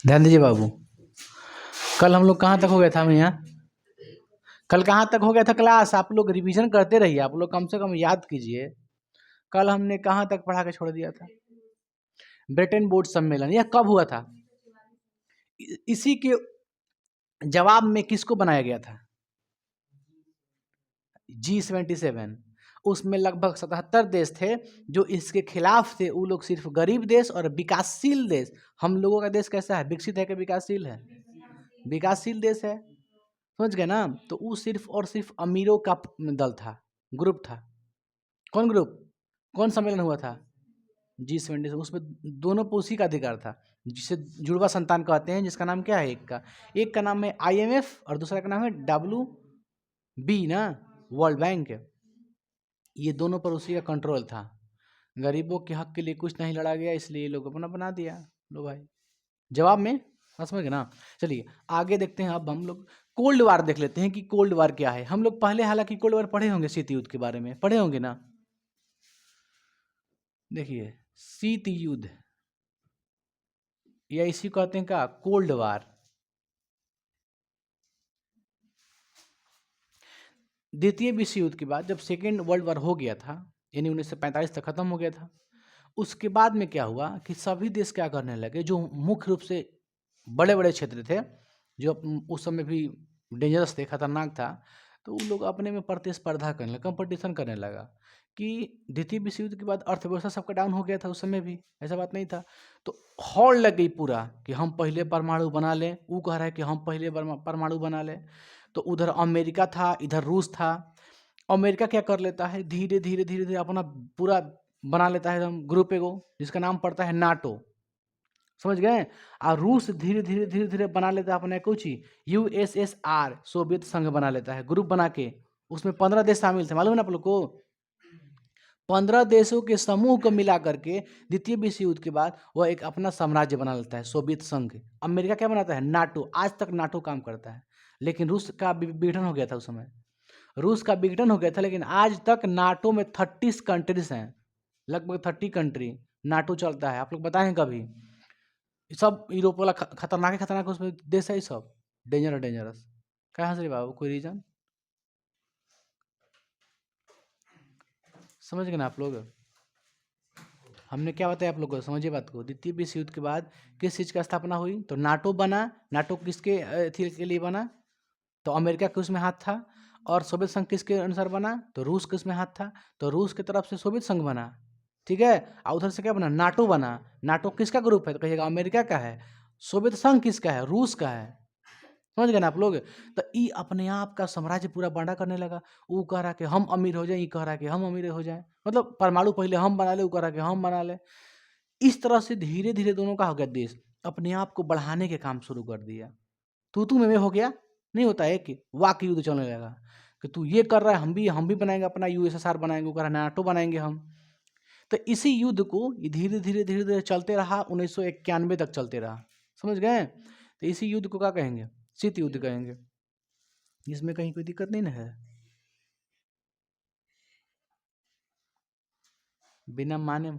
ध्यान दीजिए बाबू, कल हम लोग कहाँ तक हो गया था भैया? कल कहाँ तक हो गया था क्लास? आप लोग रिवीजन करते रहिए, आप लोग कम से कम याद कीजिए। कल हमने कहाँ तक पढ़ा के छोड़ दिया था? ब्रिटेन बोर्ड सम्मेलन, यह कब हुआ था? इसी के जवाब में किसको बनाया गया था? G77। उसमें लगभग 77 देश थे जो इसके खिलाफ थे। वो लोग सिर्फ गरीब देश और विकासशील देश, हम लोगों का देश कैसा है, विकसित है कि विकासशील है? विकासशील देश है, समझ गए ना? तो वो सिर्फ और सिर्फ अमीरों का दल था, ग्रुप था। कौन ग्रुप? कौन सम्मेलन हुआ था? G77। उसमें दोनों पे उसी का अधिकार था, जिसे जुड़वा संतान कहते हैं, जिसका नाम क्या है? एक का नाम है IMF और दूसरा का नाम है WB ना, वर्ल्ड बैंक। ये दोनों पर उसी का कंट्रोल था। गरीबों के हक के लिए कुछ नहीं लड़ा गया, इसलिए ये लोग अपना बना दिया। लो भाई, जवाब में समझ गए ना? चलिए आगे देखते हैं। अब हम लोग कोल्ड वार देख लेते हैं कि कोल्ड वार क्या है। हम लोग पहले हालांकि कोल्ड वार पढ़े होंगे, शीत युद्ध के बारे में पढ़े होंगे ना? देखिए, शीत युद्ध या इसी को कहते हैं क्या, कोल्ड वार। द्वितीय विश्व युद्ध के बाद जब सेकेंड वर्ल्ड वार हो गया था, यानी 1945 तक खत्म हो गया था, उसके बाद में क्या हुआ कि सभी देश क्या करने लगे, जो मुख्य रूप से बड़े बड़े क्षेत्र थे, जो उस समय भी डेंजरस थे, खतरनाक था, तो उन लोग अपने में प्रतिस्पर्धा करने लगे, कंपटीशन करने लगा। कि द्वितीय विश्व युद्ध के बाद अर्थव्यवस्था सबका डाउन हो गया था, उस समय भी ऐसा बात नहीं था। तो हॉड़ लग गई पूरा कि हम पहले परमाणु बना लें, वो कह रहा है कि हम पहले परमाणु बना लें। तो उधर अमेरिका था, इधर रूस था। अमेरिका क्या कर लेता है, धीरे धीरे धीरे धीरे अपना पूरा बना लेता है एकदम ग्रुप एगो, जिसका नाम पड़ता है नाटो, समझ गए? और रूस धीरे धीरे धीरे धीरे बना लेता है अपना कुछ USSR, सोवियत संघ बना लेता है ग्रुप बना के। उसमें 15 देश शामिल थे, मालूम है ना आप लोग को? 15 देशों के समूह को मिला करके द्वितीय विश्व युद्ध के बाद वह एक अपना साम्राज्य बना लेता है, सोवियत संघ। अमेरिका क्या बनाता है? नाटो। आज तक नाटो काम करता है, लेकिन रूस का विघटन हो गया था उस समय। रूस का विघटन हो गया था, लेकिन आज तक नाटो में 30 कंट्रीज हैं, लगभग 30 कंट्री नाटो चलता है। आप लोग बताएं कभी? सब यूरोप वाला खतरनाक खतरनाक उसमें देश है, ये सब डेंजरस डेंजरस। कहाँ से रे बाबू, कोई रीजन? समझ गए ना आप लोग? हमने क्या बताया आप लोग को, समझिए बात को। द्वितीय विश्व युद्ध के बाद किस चीज़ का स्थापना हुई? तो नाटो बना। नाटो किसके थी के लिए बना? तो अमेरिका के उसमें हाथ था। और सोवियत संघ किसके अनुसार बना? तो रूस के उसमें हाथ था, तो रूस की तरफ से सोवियत संघ बना, ठीक है। और उधर से क्या बना? नाटो बना। नाटो किसका ग्रुप है? तो कहिएगा अमेरिका का है। सोवियत संघ किसका है? रूस का है। समझ गए ना आप लोग? तो ई अपने आप का साम्राज्य पूरा बांटा करने लगा। वो कह रहा कि हम अमीर हो जाए, ये कह रहा कि हम अमीर हो जाए, मतलब परमाणु पहले हम बना ले, वो कह रहा कि हम बना ले। इस तरह से धीरे धीरे दोनों का हो गया, देश अपने आप को बढ़ाने के काम शुरू कर दिया। तू में हो गया, नहीं होता है कि वाक युद्ध चलने लगा कि तू ये कर रहा है, हम भी बनाएंगे अपना USSR बनाएंगे, वो कह रहा नाटो बनाएंगे हम। तो इसी युद्ध को धीरे धीरे धीरे धीरे चलते रहा, 1991 तक चलते रहा। समझ गए? तो इसी युद्ध को क्या कहेंगे? शीत युद्ध कहेंगे। इसमें कहीं कोई दिक्कत नहीं ना है? बिना माने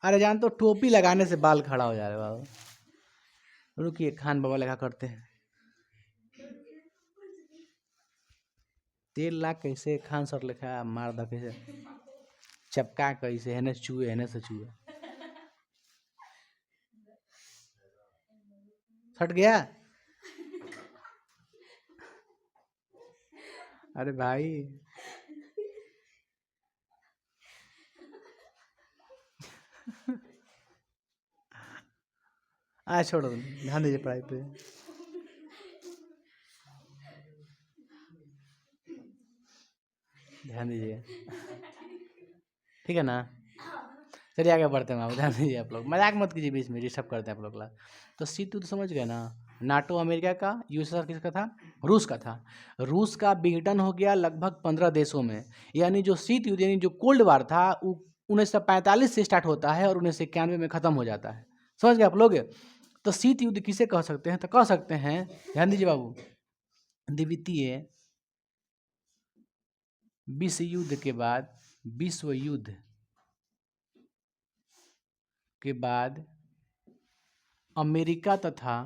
अरे जान, तो टोपी लगाने से बाल खड़ा हो जा रहे बाबू। रुकिए, खान बाबा लेखा करते हैं। 13 लाख कैसे खान सर लिखा मार दा कैसे चपका कैसे है, चूहे है से चूहे फट गया। अरे भाई छोड़ो, ध्यान दीजिए पढ़ाई पे। ध्यान दीजिए, ठीक है ना? चलिए आगे बढ़ते हैं। ध्यान दीजिए, आप लोग मजाक मत कीजिए, बीच में डिस्टर्ब करते हैं आप लोग। तो शीत युद्ध समझ गए ना? नाटो अमेरिका का, USSR किसका था? रूस का था। रूस का विघटन हो गया लगभग 15 देशों में। यानी जो शीत युद्ध यानी जो कोल्ड वार था, वो 1945 से स्टार्ट होता है और 1991 में खत्म हो जाता है। समझ गए आप लोग? तो शीत युद्ध किसे कह सकते हैं? तो कह सकते हैं, ध्यान दीजिए बाबू, द्वितीय विश्व युद्ध के बाद विश्व युद्ध के बाद अमेरिका तथा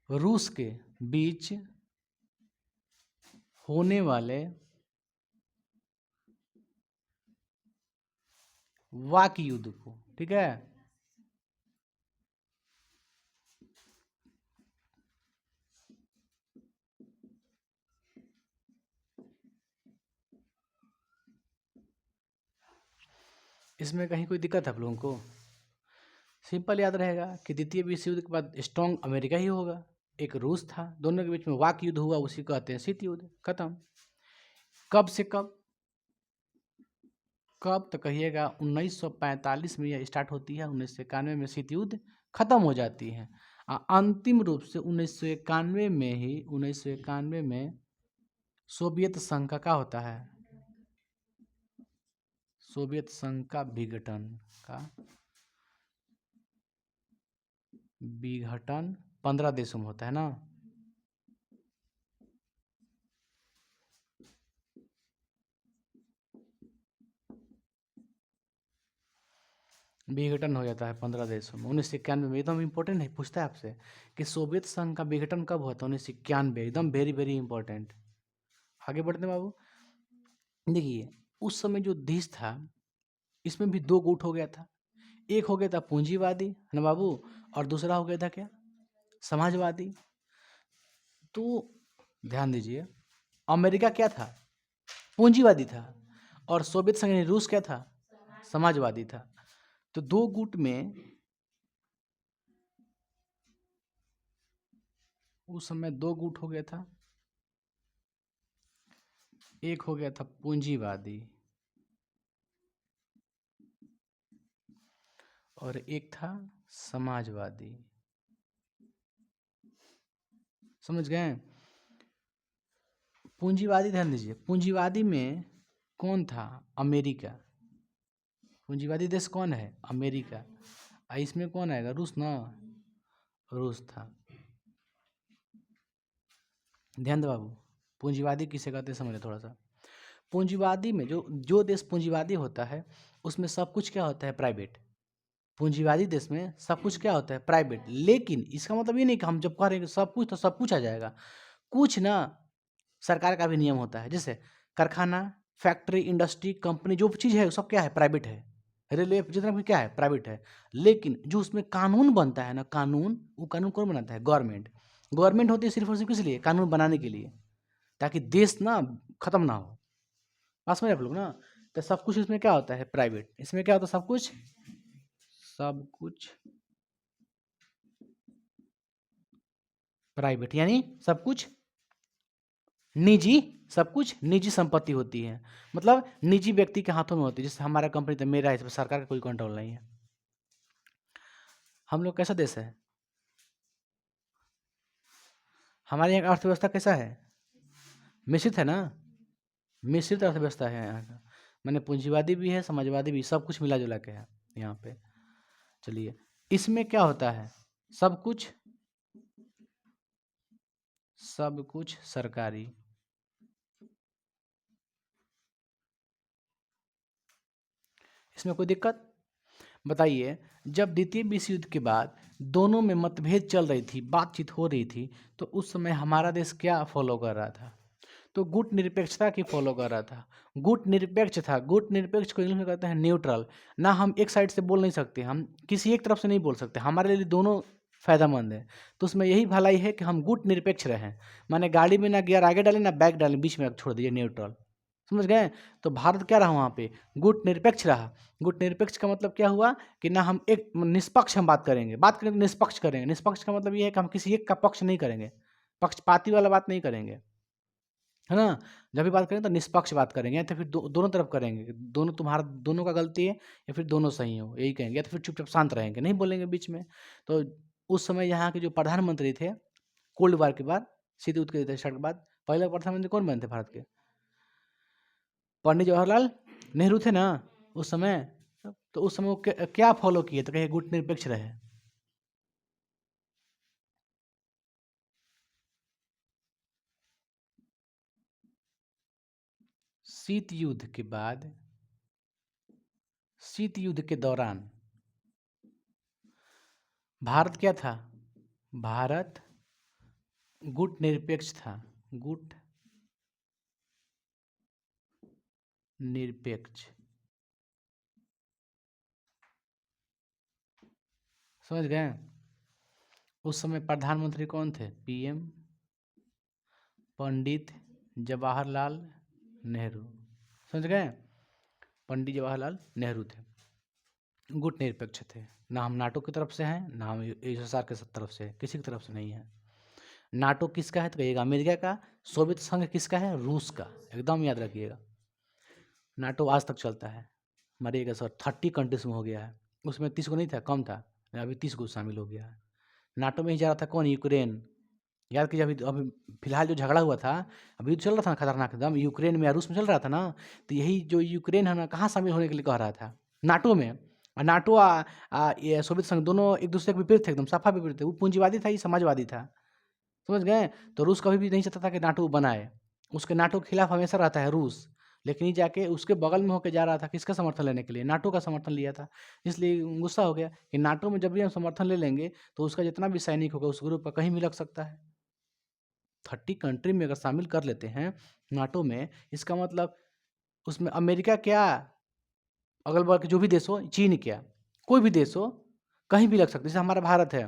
रूस के बीच होने वाले वाक युद्ध को, ठीक है, इसमें कहीं कोई दिक्कत है आप लोगों को? सिंपल याद रहेगा कि द्वितीय विश्व युद्ध के बाद स्ट्रॉन्ग अमेरिका ही होगा, एक रूस था, दोनों के बीच में वाक युद्ध हुआ, उसी को कहते हैं शीत युद्ध। खत्म। कब से कब? कब तो कहिएगा 1945 में यह स्टार्ट होती है, 1991 में शीत युद्ध खत्म हो जाती है। अंतिम रूप से 1991 में ही 1991 में सोवियत संघ का क्या होता है? सोवियत संघ का विघटन 15 देशों में होता है ना। विघटन हो जाता है 15 देशों में 1991 में। एकदम इंपॉर्टेंट है, पूछता है आपसे कि सोवियत संघ का विघटन कब हुआ था? 1991। एकदम वेरी वेरी इंपॉर्टेंट। आगे बढ़ते हैं बाबू। देखिए उस समय जो देश था इसमें भी दो गुट हो गया था। एक हो गया था पूंजीवादी, है ना बाबू, और दूसरा हो गया था क्या? समाजवादी। तो ध्यान दीजिए, अमेरिका क्या था? पूंजीवादी था, और सोवियत संघ यानी रूस क्या था? समाजवादी था। तो दो गुट में उस समय दो गुट हो गया था। एक हो गया था पूंजीवादी और एक था समाजवादी। समझ गए? पूंजीवादी, ध्यान दीजिए, पूंजीवादी में कौन था? अमेरिका। पूंजीवादी देश कौन है? अमेरिका। इसमें कौन आएगा? रूस ना। रूस था। ध्यान दो बाबू, पूंजीवादी किसे कहते हैं समझ थोड़ा सा। पूंजीवादी में जो जो देश पूंजीवादी होता है उसमें सब कुछ क्या होता है? प्राइवेट। पूंजीवादी देश में सब कुछ क्या होता है? प्राइवेट। लेकिन इसका मतलब ये नहीं कि हम जब कह रहे हैं कि सब कुछ, तो सब कुछ आ जाएगा। कुछ ना सरकार का भी नियम होता है, जैसे कारखाना, फैक्ट्री, इंडस्ट्री, कंपनी, जो चीज़ है वो सब क्या है? प्राइवेट है। रेलवे जितना भी क्या है? प्राइवेट है। लेकिन जो उसमें कानून बनता है ना, कानून, वो कानून कौन बनाता है? गवर्नमेंट। गवर्नमेंट होती है सिर्फ और सिर्फ किस लिए? कानून बनाने के लिए, ताकि देश ना खत्म ना हो। पास में आप लोग ना। तो सब कुछ इसमें क्या होता है? प्राइवेट। इसमें क्या होता है? सब कुछ, सब कुछ प्राइवेट, यानी सब कुछ निजी, सब कुछ निजी संपत्ति होती है, मतलब निजी व्यक्ति के हाथों में होती है। जैसे हमारा कंपनी तो मेरा है, इसमें सरकार का कोई कंट्रोल नहीं है। हम लोग कैसा देश है? हमारे यहाँ का अर्थव्यवस्था कैसा है? मिश्रित है ना। मिश्रित अर्थव्यवस्था है यहाँ का, मैंने पूंजीवादी भी है, समाजवादी भी, सब कुछ मिला जुला के है यहाँ पे। चलिए, इसमें क्या होता है? सब कुछ, सब कुछ सरकारी। इसमें कोई दिक्कत? बताइए, जब द्वितीय विश्व युद्ध के बाद दोनों में मतभेद चल रही थी, बातचीत हो रही थी, तो उस समय हमारा देश क्या फॉलो कर रहा था? तो गुट निरपेक्षता की फॉलो कर रहा था। गुट निरपेक्ष था। गुट निरपेक्ष को इंग्लिश में कहते हैं न्यूट्रल। ना हम एक साइड से बोल नहीं सकते, हम किसी एक तरफ से नहीं बोल सकते, हमारे लिए दोनों फायदेमंद है। तो उसमें यही भलाई है कि हम गुट निरपेक्ष रहें, माने गाड़ी में ना गियर आगे डालें ना बैक डालें, बीच में छोड़ दीजिए, न्यूट्रल। समझ गए? तो भारत क्या रहा वहाँ पे? गुट निरपेक्ष रहा। गुट निरपेक्ष का मतलब क्या हुआ कि ना हम एक निष्पक्ष हम बात करेंगे तो निष्पक्ष करेंगे। निष्पक्ष का मतलब ये है कि हम किसी एक का पक्ष नहीं करेंगे, पक्षपाती वाला बात नहीं करेंगे, है ना। जब भी बात करें तो निष्पक्ष बात करेंगे, या तो फिर दोनों तरफ करेंगे, दोनों तुम्हारा दोनों का गलती है या फिर दोनों सही हो, यही कहेंगे, या तो फिर चुपचाप शांत रहेंगे, नहीं बोलेंगे बीच में। तो उस समय यहाँ के जो प्रधानमंत्री थे, कोल्ड वार के बाद, शीत युद्ध के स्टार्ट के बाद, पहले प्रधानमंत्री कौन बने थे भारत के? पंडित जवाहरलाल नेहरू थे ना उस समय। तो उस समय वो क्या फॉलो किए? तो कहे गुट निरपेक्ष रहे। शीत युद्ध के बाद, शीत युद्ध के दौरान भारत क्या था? भारत गुट निरपेक्ष था। गुट निरपेक्ष, समझ गए? उस समय प्रधानमंत्री कौन थे? पीएम पंडित जवाहरलाल नेहरू। समझ गए? पंडित जवाहरलाल नेहरू थे, गुट निरपेक्ष थे। ना हम नाटो की तरफ से हैं, ना हम यूएसएसआर की तरफ से, किसी की तरफ से नहीं है। नाटो किसका है तो कहिएगा अमेरिका का, सोवियत संघ किसका है? रूस का। एकदम याद रखिएगा। नाटो आज तक चलता है। मरिएगा सर, 30 कंट्रीज में हो गया है। उसमें 30 को नहीं था, कम था, अभी 30 को शामिल हो गया है। नाटो में ही जा रहा था कौन? यूक्रेन। याद कीजिए, अभी फिलहाल जो झगड़ा हुआ था, अभी चल रहा था ना खतरनाक एकदम, यूक्रेन में या रूस में चल रहा था ना, तो यही जो यूक्रेन है ना, कहाँ शामिल होने के लिए कह रहा था? नाटो में। और नाटो ये सोवियत संघ दोनों एक दूसरे के विपरीत थे, एकदम सफा विपरीत थे। वो पूंजीवादी था, ये समाजवादी था। समझ गए? तो रूस कभी भी नहीं चाहता था कि नाटो बनाए। उसके नाटो के खिलाफ हमेशा रहता है रूस। लेकिन ये जाके उसके बगल में होकर जा रहा था किसका समर्थन लेने के लिए? नाटो का समर्थन लिया था। इसलिए गुस्सा हो गया कि नाटो में जब भी हम समर्थन ले लेंगे तो उसका जितना भी सैनिक होगा उस ग्रुप का कहीं भी लग सकता है। 30 कंट्री में अगर शामिल कर लेते हैं नाटो में, इसका मतलब उसमें अमेरिका क्या, अगल बगल के जो भी देश हो, चीन क्या, कोई भी देश हो, कहीं भी लग सकता है। जैसे हमारा भारत है,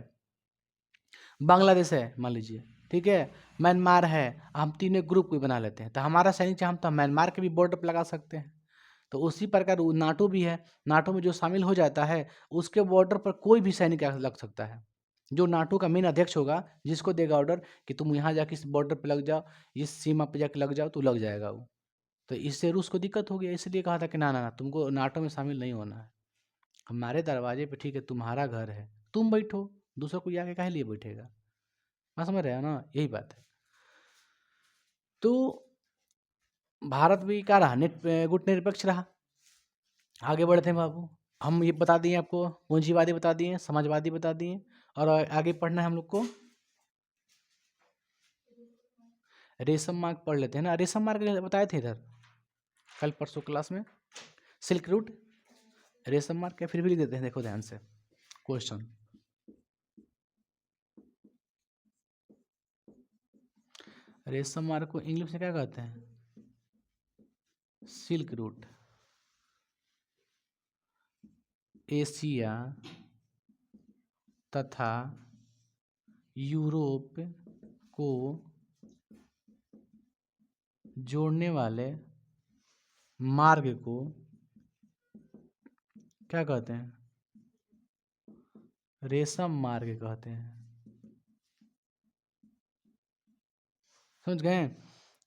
बांग्लादेश है मान लीजिए, ठीक है, म्यांमार है, हम तीनों ग्रुप को बना लेते हैं, तो हमारा सैनिक चाहे हम तो म्यांमार के भी बॉर्डर पर लगा सकते हैं। तो उसी प्रकार नाटो भी है। नाटो में जो शामिल हो जाता है उसके बॉर्डर पर कोई भी सैनिक लग सकता है। जो नाटो का मेन अध्यक्ष होगा, जिसको देगा ऑर्डर कि तुम यहाँ जाके इस बॉर्डर पर लग जाओ, इस सीमा पर जाके लग जाओ, तो लग जाएगा वो। तो इससे रूस को दिक्कत हो गया, इसलिए कहा था कि ना ना ना, तुमको नाटो में शामिल नहीं होना है। हमारे दरवाजे पे, ठीक है, तुम्हारा घर है, तुम बैठो, दूसरा कोई आके काहे लिए बैठेगा? मैं समझ रहे हो ना, यही बात है। तो भारत भी क्या रहा? गुट निरपेक्ष रहा। आगे बढ़ते हैं बाबू। हम ये बता दिए आपको, पूंजीवादी बता दिए, समाजवादी बता दिए, और आगे पढ़ना है हम लोग को रेशम मार्ग पढ़ लेते हैं ना। रेशम मार्ग बताए थे इधर कल परसों क्लास में, सिल्क रूट, रेशम मार्ग क्या, फिर भी लिख देते हैं, देखो ध्यान से क्वेश्चन। रेशम मार्ग को इंग्लिश में क्या कहते हैं? Silk route. एशिया तथा यूरोप को जोड़ने वाले मार्ग को क्या कहते हैं? रेशम मार्ग कहते हैं। समझ गए?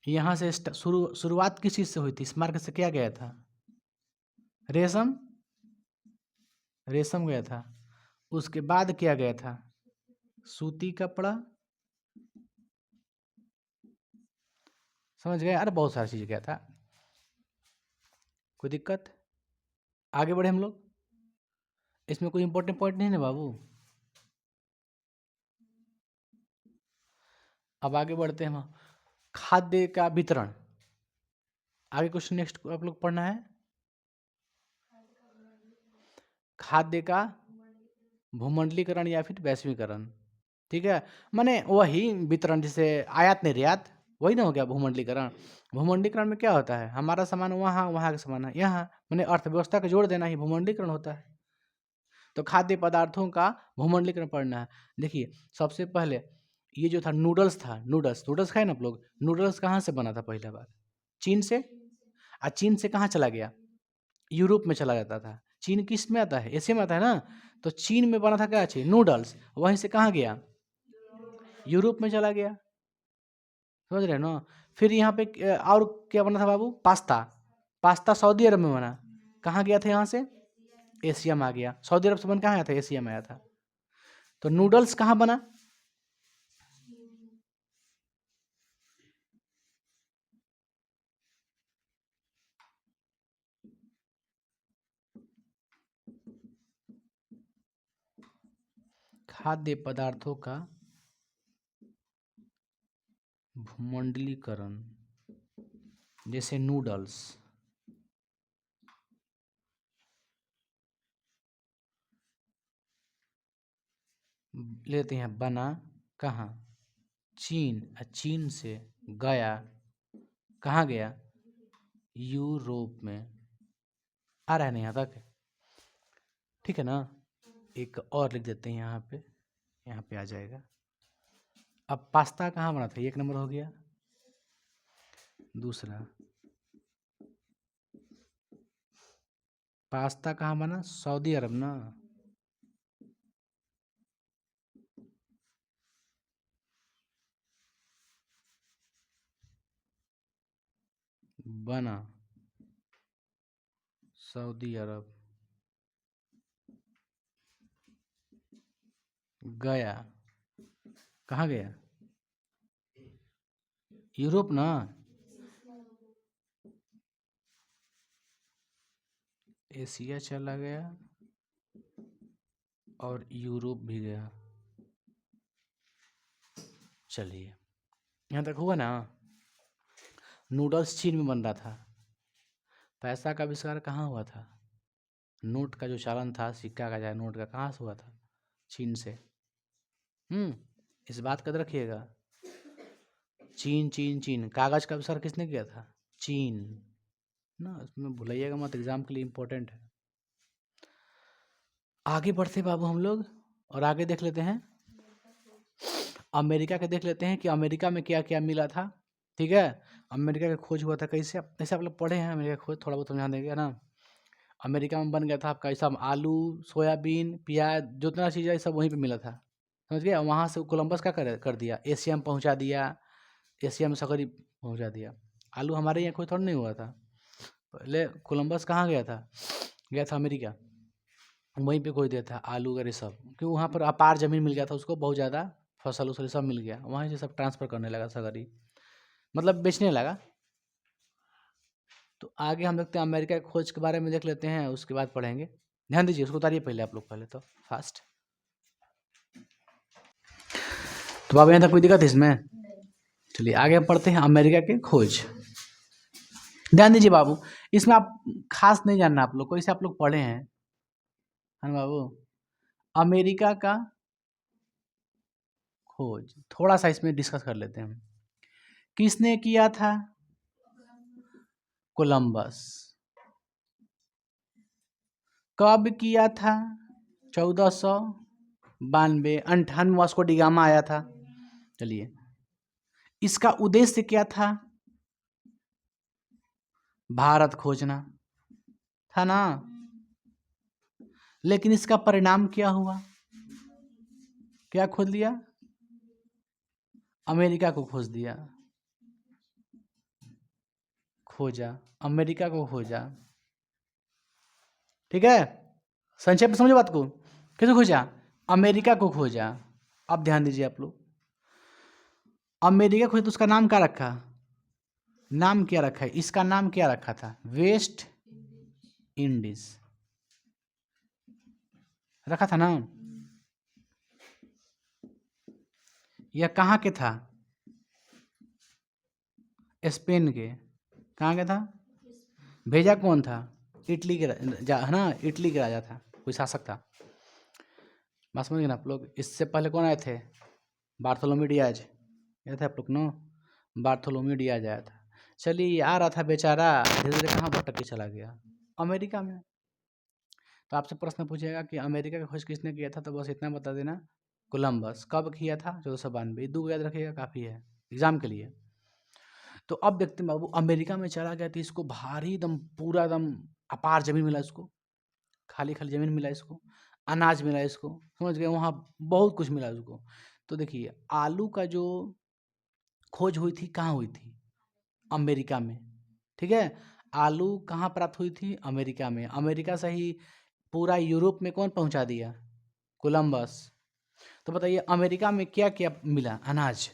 यहाँ से शुरुआत किस चीज़ से हुई थी? इस मार्ग से क्या गया था? रेशम, रेशम गया था। उसके बाद क्या गया था? सूती कपड़ा। समझ गए? अरे बहुत सारी चीज़ गया था। कोई दिक्कत? आगे बढ़े हम लोग। इसमें कोई इंपॉर्टेंट पॉइंट नहीं है ना बाबू। अब आगे बढ़ते हैं हम। खाद्य का वितरण, आगे कुछ नेक्स्ट आप लोग पढ़ना है। खाद्य का भूमंडलीकरण या फिर वैश्वीकरण, ठीक है, माने वही वितरण, जैसे आयात निर्यात, वही ना हो गया भूमंडलीकरण। भूमंडलीकरण में क्या होता है? हमारा सामान वहाँ, वहाँ का सामान है यहाँ, मैंने अर्थव्यवस्था को जोड़ देना ही भूमंडलीकरण होता है। तो खाद्य पदार्थों का भूमंडलीकरण पढ़ना है। देखिए, सबसे पहले ये जो था नूडल्स था, नूडल्स, नूडल्स खाए ना आप लोग? नूडल्स कहाँ से बना था पहला बार? चीन से। और चीन से कहाँ चला गया? यूरोप में चला जाता था। चीन किस में आता है? एशिया में आता है ना। तो चीन में बना था क्या चीज? नूडल्स। वहीं से कहाँ गया? यूरोप में चला गया। समझ रहे हो ना? फिर यहाँ पे और क्या बना था बाबू? पास्ता। पास्ता सऊदी अरब में बना। कहाँ गया था यहाँ से? एशिया में आ गया। सऊदी अरब से बन कहाँ आया था? एशिया में आया था। तो नूडल्स कहाँ बना? खाद्य पदार्थों का भूमंडलीकरण, जैसे नूडल्स, लेते हैं बना कहाँ, चीन। चीन से गया, कहाँ गया, यूरोप में। आ रहा है ना यहाँ तक, ठीक है ना। एक और लिख देते हैं यहाँ पे आ जाएगा। अब पास्ता कहाँ बना था, 1 नंबर हो गया। दूसरा, पास्ता कहाँ बना, सऊदी अरब ना। बना सऊदी अरब, गया, कहाँ गया, यूरोप ना। एशिया चला गया और यूरोप भी गया। चलिए यहाँ तक हुआ ना। नूडल्स चीन में बन रहा था। पैसा का आविष्कार कहाँ हुआ था, नोट का जो चालन था, सिक्का का या नोट का, कहाँ से हुआ था, चीन से। इस बात का याद रखिएगा। चीन चीन चीन। कागज का आविष्कार किसने किया था, चीन ना, इसमें भूलिएगा मत, एग्जाम के लिए इम्पोर्टेंट है। आगे बढ़ते बाबू हम लोग, और आगे देख लेते हैं अमेरिका के, देख लेते हैं कि अमेरिका में क्या क्या मिला था। ठीक है, अमेरिका का खोज हुआ था कैसे, कैसे आप लोग पढ़े हैं अमेरिका का खोज, थोड़ा बहुत समझा देंगे ना। अमेरिका में बन गया था आपका ये सब, आलू, सोयाबीन, प्याज, जितना चीज़ है सब वहीं पे मिला था, समझ गए। वहाँ से कोलंबस क्या कर दिया, एशिया में पहुँचा दिया, एशिया में सकरी पहुँचा दिया। आलू हमारे यहाँ कोई थोड़ा नहीं हुआ था, पहले कोलंबस कहाँ गया था, गया था अमेरिका, वहीं पे कोई दिया था आलू वगैरह सब, क्योंकि वहाँ पर अपार ज़मीन मिल गया था उसको, बहुत ज़्यादा फसल उसल सब मिल गया, वहीं से सब ट्रांसफ़र करने लगा सगरी, मतलब बेचने लगा। तो आगे हम देखते हैं अमेरिका की खोज के बारे में देख लेते हैं, उसके बाद पढ़ेंगे। ध्यान दीजिए, उसको उतारिए पहले आप लोग, पहले तो फास्ट। तो बाबा यहाँ तक कोई दिक्कत है इसमें, चलिए आगे पढ़ते हैं अमेरिका की खोज। ध्यान दीजिए बाबू, इसमें आप खास नहीं जानना आप लोग को, इसे आप लोग पढ़े हैं, है ना बाबू। अमेरिका का खोज थोड़ा सा इसमें डिस्कस कर लेते हैं। किसने किया था, कोलंबस। कब किया था, 1492, 98 वास्को डी गामा आया था। चलिए, इसका उद्देश्य क्या था, भारत खोजना था ना, लेकिन इसका परिणाम क्या हुआ, क्या खोज लिया, अमेरिका को खोज दिया, खोजा, अमेरिका को खोजा। ठीक है, संक्षेप में समझो बात को, कैसे खोजा, अमेरिका को खोजा। अब ध्यान दीजिए आप लोग, अमेरिका खोजा तो उसका नाम क्या रखा, नाम क्या रखा है, इसका नाम क्या रखा था, वेस्ट इंडीज रखा था ना। यह कहाँ के था, स्पेन के। कहाँ का था, भेजा कौन था, इटली के है ना, इटली के राजा था, कोई शासक था। बात समझ गए ना आप लोग। इससे पहले कौन आए थे, बार्थोलोम्यू डियाज, याद है आप लोग नो, बार्थोलोम्यू डियाज आया था। चलिए, आ रहा था बेचारा, धीरे धीरे कहाँ भटक के चला गया, अमेरिका में। तो आपसे प्रश्न पूछेगा कि अमेरिका की खोज किसने किया था, तो बस इतना बता देना, कोलंबस। कब किया था, 1492। 2 याद रखिएगा, काफ़ी है एग्जाम के लिए। तो अब देखते हैं बाबू, अमेरिका में चला गया तो इसको भारी दम, पूरा दम अपार जमीन मिला इसको, खाली खाली ज़मीन मिला इसको, अनाज मिला इसको, समझ गए, वहाँ बहुत कुछ मिला उसको। तो देखिए, आलू का जो खोज हुई थी, कहाँ हुई थी, अमेरिका में। ठीक है, आलू कहाँ प्राप्त हुई थी, अमेरिका में। अमेरिका से ही पूरा यूरोप में कौन पहुँचा दिया, कोलंबस। तो बताइए अमेरिका में क्या क्या मिला, अनाज,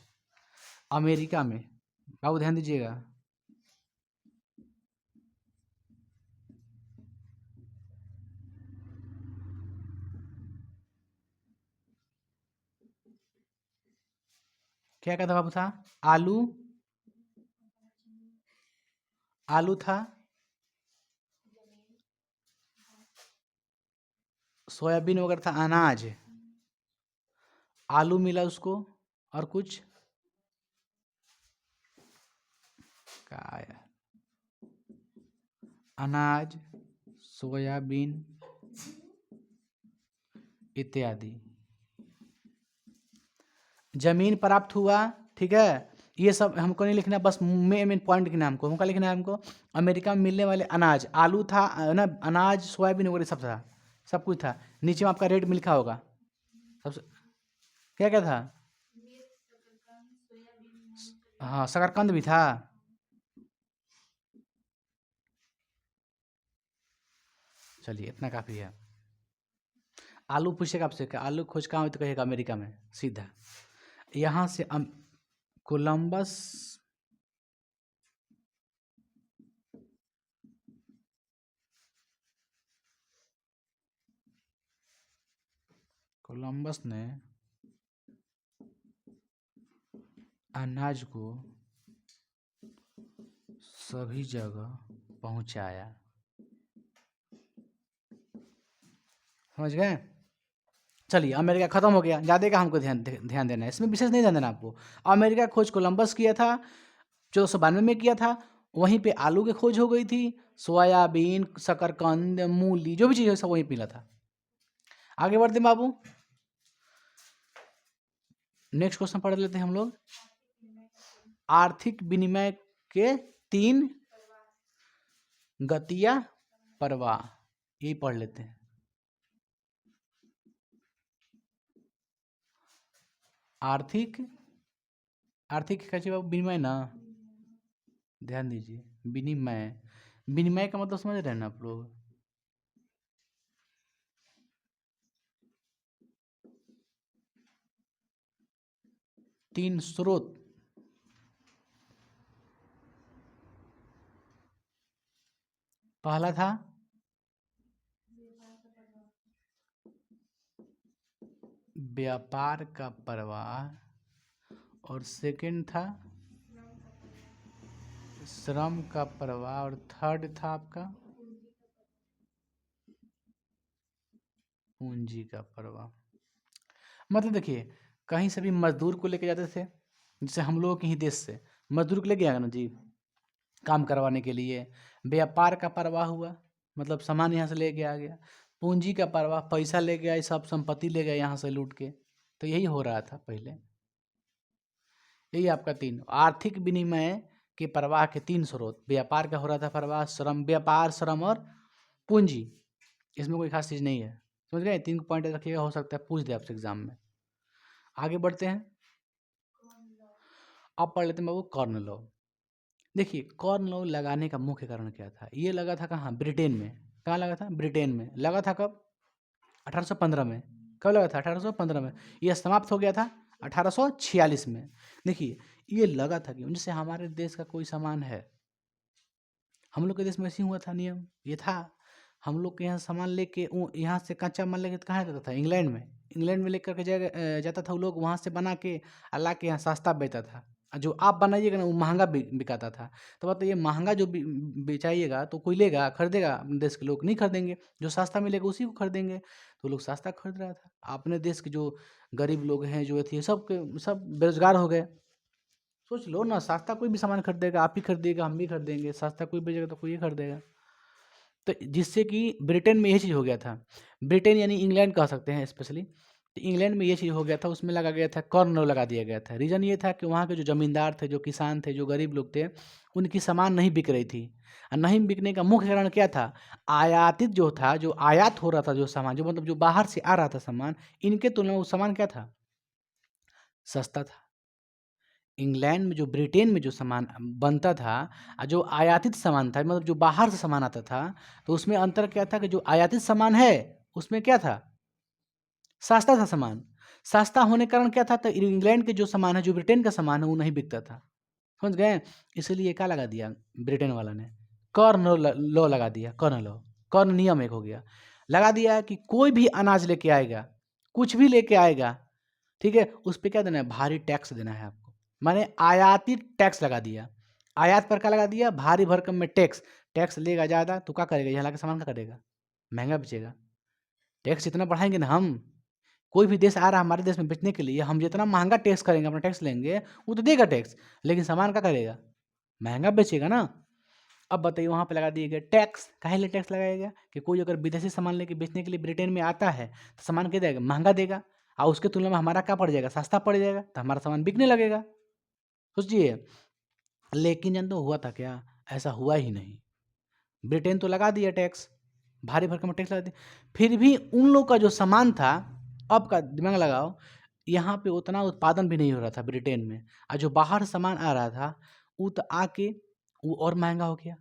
अमेरिका में। बाबू ध्यान दीजिएगा, क्या क्या था बाबू, था आलू, आलू था, सोयाबीन वगैरह था, अनाज, आलू मिला उसको, और कुछ क्या है, अनाज, सोयाबीन इत्यादि। जमीन प्राप्त हुआ, ठीक है। ये सब हमको नहीं लिखना, बस मेन पॉइंट लिखना है हमको लिखना है हमको। अमेरिका में मिलने वाले अनाज, आलू था ना, अनाज सोयाबीन वगैरह सब था, सब कुछ था। नीचे में आपका रेट में लिखा होगा सबसे, क्या क्या था। हाँ, शकरकंद भी था। चलिए इतना काफ़ी है। आलू पूछेगा आपसे, क्या आलू खोज कहाँ हुई, तो कहेगा अमेरिका में सीधा। यहाँ से कोलंबस कोलंबस ने अनाज को सभी जगह पहुंचाया। समझ गए। चलिए अमेरिका खत्म हो गया, ज़्यादा का हमको ध्यान देना है, इसमें विशेष नहीं ध्यान देना आपको। अमेरिका खोज कोलंबस किया था, 1492 में किया था। वहीं पे आलू की खोज हो गई थी, सोयाबीन, शकरकंद, मूली, जो भी चीज़ है सब वहीं मिला था। आगे बढ़ते बाबू, नेक्स्ट क्वेश्चन पढ़ लेते हैं हम लोग। आर्थिक विनिमय के 3 गतिया प्रवाह, यही पढ़ लेते हैं। आर्थिक का चाहिए बाबू, विनिमय ना, ध्यान दीजिए। विनिमय, विनिमय का मतलब समझ रहे हैं ना आप लोग। तीन स्रोत, पहला था व्यापार का प्रवाह, और सेकंड था श्रम का प्रवाह, और थर्ड था आपका पूंजी का प्रवाह। मतलब देखिए, कहीं से भी मजदूर को लेके जाते थे, जैसे हम लोगों के ही देश से मजदूर को लेके आएगा ना जी, काम करवाने के लिए। व्यापार का प्रवाह हुआ, मतलब सामान यहाँ से लेके आ गया। पूंजी का प्रवाह, पैसा ले गया, सब संपत्ति ले गया यहाँ से लूट के। तो यही हो रहा था पहले। यही आपका 3 आर्थिक विनिमय के प्रवाह के 3 स्रोत। व्यापार का हो रहा था प्रवाह, श्रम, व्यापार, श्रम और पूंजी। इसमें कोई खास चीज़ नहीं है, समझ गए। 3 पॉइंट रखिएगा, हो सकता है पूछ दे आपसे एग्जाम में। आगे बढ़ते हैं, अब पढ़ लेते हैं बाबू कॉर्न लॉ। देखिए, कॉर्न लॉ लगाने का मुख्य कारण क्या था। ये लगा था कहाँ, ब्रिटेन में। कहाँ लगा था, ब्रिटेन में लगा था। कब, 1815 में। कब लगा था, 1815 में। यह समाप्त हो गया था 1846 में। देखिए, ये लगा था कि जैसे हमारे देश का कोई सामान है, हम लोग के देश में ऐसे ही हुआ था नियम, ये था। हम लोग के यहाँ सामान लेके यहाँ से कच्चा माल लेके कहाँ जाता था, इंग्लैंड में। इंग्लैंड में लेकर के जाता था वो लोग, वहाँ से बना के ला के यहाँ सस्ता बेचता था। जो आप बनाइएगा ना, वो महंगा बिकाता था। तो बताइए, महंगा जो बेचाइएगा तो कोई लेगा, खरीदेगा? अपने देश के लोग नहीं खरीदेंगे। जो सस्ता मिलेगा उसी को खरीदेंगे। तो लोग सस्ता खरीद रहा था। अपने देश के जो गरीब लोग हैं, जो थे, सब के सब बेरोजगार हो गए। सोच लो ना, सस्ता कोई भी सामान खरीदेगा, आप ही खरीदिएगा, हम भी खरीदेंगे। सस्ता कोई बेचेगा तो कोई ही खरीदेगा। तो जिससे कि ब्रिटेन में ये चीज़ हो गया था। ब्रिटेन यानी इंग्लैंड कह सकते हैं स्पेशली। तो इंग्लैंड में ये चीज़ हो गया था, उसमें लगा गया था, कॉर्न लॉ लगा दिया गया था। रीज़न ये था कि वहाँ के जो ज़मींदार थे, जो किसान थे, जो गरीब लोग थे, उनकी सामान नहीं बिक रही थी। और नहीं बिकने का मुख्य कारण क्या था, आयातित जो था, जो आयात हो रहा था, जो सामान, जो मतलब जो बाहर से आ रहा था सामान, इनके तुलना में वो सामान क्या था, सस्ता था। इंग्लैंड में, जो ब्रिटेन में जो सामान बनता था, जो आयातित सामान था, मतलब जो बाहर से सामान आता था, तो उसमें अंतर क्या था कि जो आयातित सामान है उसमें क्या था, सस्ता था सामान। सस्ता होने के कारण क्या था, तो इंग्लैंड के जो सामान है, जो ब्रिटेन का सामान है, वो नहीं बिकता था। समझ गए। इसलिए क्या लगा दिया ब्रिटेन वाला ने, कॉर्न लॉ लगा दिया। कॉर्न लॉ, कॉर्न नियम एक हो गया, लगा दिया कि कोई भी अनाज लेके आएगा, कुछ भी लेके आएगा, ठीक है, उस पर क्या देना है, भारी टैक्स देना है आपको। माने आयातित टैक्स लगा दिया। आयात पर क्या लगा दिया, भारी भरकम में टैक्स। टैक्स लेगा ज़्यादा तो क्या करेगा, यहाँ लाके सामान क्या करेगा, महंगा बेचेगा। टैक्स इतना बढ़ाएंगे ना हम कोई भी देश आ रहा है हमारे देश में बेचने के लिए, हम जितना महँगा टैक्स करेंगे, अपना टैक्स लेंगे, वो तो देगा टैक्स, लेकिन सामान क्या करेगा? महँगा बेचेगा ना। अब बताइए वहाँ पे लगा दिए गए टैक्स, काहे लिए टैक्स लगाया गया? कि कोई अगर विदेशी सामान लेके बेचने के लिए ब्रिटेन में आता है, तो सामान क्या देगा? महँगा देगा, और उसके तुलना में हमारा क्या पड़ जाएगा? सस्ता पड़ जाएगा, तो हमारा सामान बिकने लगेगा। सोचिए, लेकिन जानते हो हुआ था क्या? ऐसा हुआ ही नहीं। ब्रिटेन तो लगा दिया टैक्स, भारी भरकम टैक्स लगा दिया, फिर भी उन लोग का जो सामान था, अब का दिमाग लगाओ, यहाँ पे उतना उत्पादन भी नहीं हो रहा था ब्रिटेन में, और जो बाहर से सामान आ रहा था, वो तो आके वो और महँगा हो गया,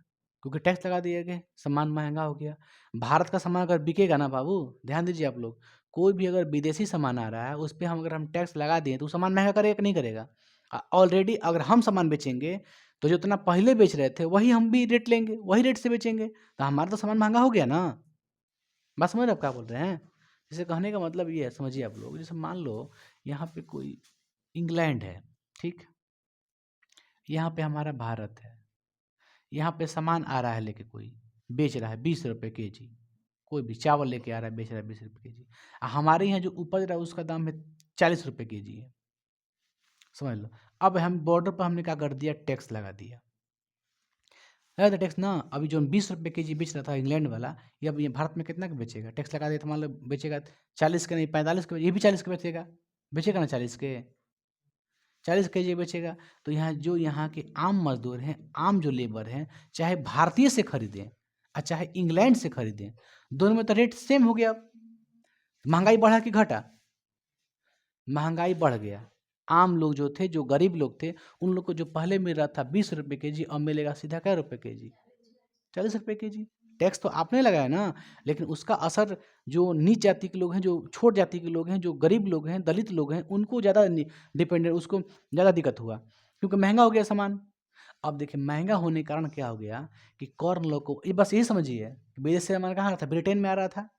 क्योंकि टैक्स लगा दिया गया, सामान महँगा हो गया। भारत का सामान अगर बिकेगा ना बाबू, ध्यान दीजिए आप लोग, कोई भी अगर विदेशी सामान आ रहा है, उस पे अगर हम टैक्स लगा दिए, तो वो सामान महँगा करेगा कि नहीं करेगा? ऑलरेडी अगर हम सामान बेचेंगे, तो जितना पहले बेच रहे थे, वही हम भी रेट लेंगे, वही रेट से बेचेंगे, तो हमारा तो सामान महँगा हो गया ना। बात समझ रहे आप क्या बोल रहे हैं? जैसे कहने का मतलब ये है, समझिए आप लोग, जैसे मान लो यहाँ पे कोई इंग्लैंड है, ठीक? यहाँ पे हमारा भारत है, यहाँ पे सामान आ रहा है लेके कोई, बेच रहा है 20 रुपये केजी, कोई भी चावल लेके आ रहा है, बेच रहा है 20 रुपये केजी। हमारे यहाँ जो उपज रहा है उसका दाम है 40 रुपये केजी है, समझ लो। अब हम बॉर्डर पर हमने क्या कर दिया? टैक्स लगा दिया। लगा दिया टैक्स ना। अभी जो 20 रुपये केजी बेच रहा था इंग्लैंड वाला, ये अब ये भारत में कितना का बेचेगा? टैक्स लगा दिया तो मान लो बेचेगा 40 के नहीं 45 के, ये भी 40 के बेचेगा, बेचेगा ना 40 के, 40 के जी बेचेगा। तो यहाँ जो यहाँ के आम मजदूर हैं, आम जो लेबर हैं, चाहे भारतीय से खरीदें और चाहे इंग्लैंड से खरीदें, दोनों में तो रेट सेम हो गया। महंगाई बढ़ा कि घटा? महंगाई बढ़ गया। आम लोग जो थे, जो गरीब लोग थे, उन लोग को जो पहले मिल रहा था 20 रुपये केजी, अब मिलेगा सीधा क्या रुपये केजी? 40 रुपये केजी। टैक्स तो आपने लगाया ना, लेकिन उसका असर जो नीच जाति के लोग हैं, जो छोट जाति के लोग हैं, जो गरीब लोग हैं, दलित लोग हैं, उनको ज़्यादा डिपेंडेंट, उसको ज़्यादा दिक्कत हुआ, क्योंकि महंगा हो गया सामान। अब देखिए महंगा होने के कारण क्या हो गया कि कॉर्न लॉ को, ये बस यही समझिए, विदेश से सामान कहाँ आ रहा था? ब्रिटेन में आ रहा था।